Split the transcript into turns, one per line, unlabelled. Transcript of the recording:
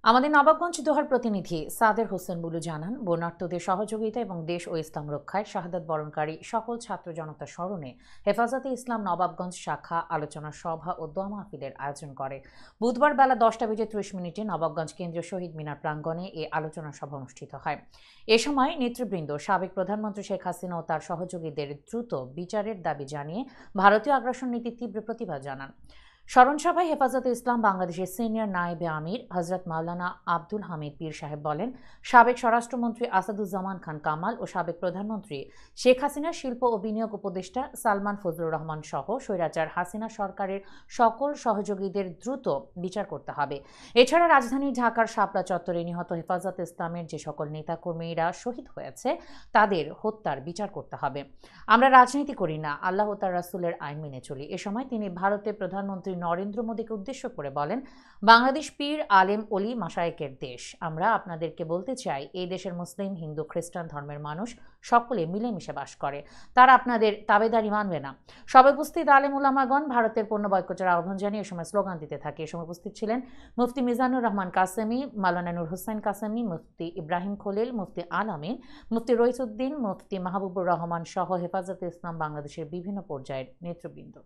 আমাদের নবাবগঞ্জ দোহার প্রতিনিধি সাদের হোসেন বুলু জানান, বন্যার্তদের সহযোগিতা এবং দেশ ও ইসলাম রক্ষায় শাহাদাত বরণকারী সকল ছাত্র জনতা স্মরণে হেফাজতে ইসলাম নবাবগঞ্জ শাখা আলোচনা সভা ও দোয়া মাহফিলের আয়োজন করে। বুধবার বেলা 10:30 নবাবগঞ্জ কেন্দ্রীয় শহীদ মিনার প্রাঙ্গণে এই আলোচনা সভা অনুষ্ঠিত হয়। এ সময় নেতৃবৃন্দ সাবেক প্রধানমন্ত্রী শেখ হাসিনা ও তার সহযোগীদের দ্রুত বিচারের দাবি জানিয়ে ভারতীয় আগ্রাসন নীতির তীব্র প্রতিবাদ জানান। স্মরণসভায় হেফাজতে ইসলাম বাংলাদেশের সিনিয়র নায়েবে আমির হজরত মাওলানা আব্দুল হামিদ পীর সাহেব বলেন, সাবেক স্বরাষ্ট্রমন্ত্রী আসাদুজ্জামান খান কামাল ও সাবেক প্রধানমন্ত্রী শেখ হাসিনার শিল্প ও বিনিয়োগ উপদেষ্টা সালমান ফজলুর রহমান সহ স্বৈরাচার হাসিনা সরকারের সকল সহযোগীদের দ্রুত বিচার করতে হবে। এছাড়া রাজধানী ঢাকার শাপলা চত্বরে নিহত হেফাজতে ইসলামের যে সকল নেতাকর্মীরা শহীদ হয়েছে তাদের হত্যার বিচার করতে হবে। আমরা রাজনীতি করি না, আল্লাহ ও তার রাসূলের আইন মেনে চলি। এ সময় তিনি ভারতের প্রধানমন্ত্রী নরেন্দ্র মোদীকে উদ্দেশ্য করে বলেন, বাংলাদেশ পীর আলেম ওলি মাশায়েখের দেশ। আমরা আপনাদেরকে বলতে চাই, এই দেশের মুসলিম, হিন্দু, খ্রিস্টান ধর্মের মানুষ সকলে মিলেমিশে বাস করে। তারা আপনাদের তাবেদারি মানবে না। সবে উপস্থিত আলেম উলামাগণ ভারতের পণ্য বয়কটের আহ্বান জানিয়ে এ সময় স্লোগান দিতে থাকে। এ সময় উপস্থিত ছিলেন মুফতি মিজানুর রহমান কাসেমি, মাওলানা নূর হোসেন কাসেমি, মুফতি ইব্রাহিম খলিল, মুফতি আল আমিন, মুফতি রইসউদ্দিন, মুফতি মাহবুবুর রহমান সহ হেফাজতে ইসলাম বাংলাদেশের বিভিন্ন পর্যায়ের নেতৃবৃন্দ।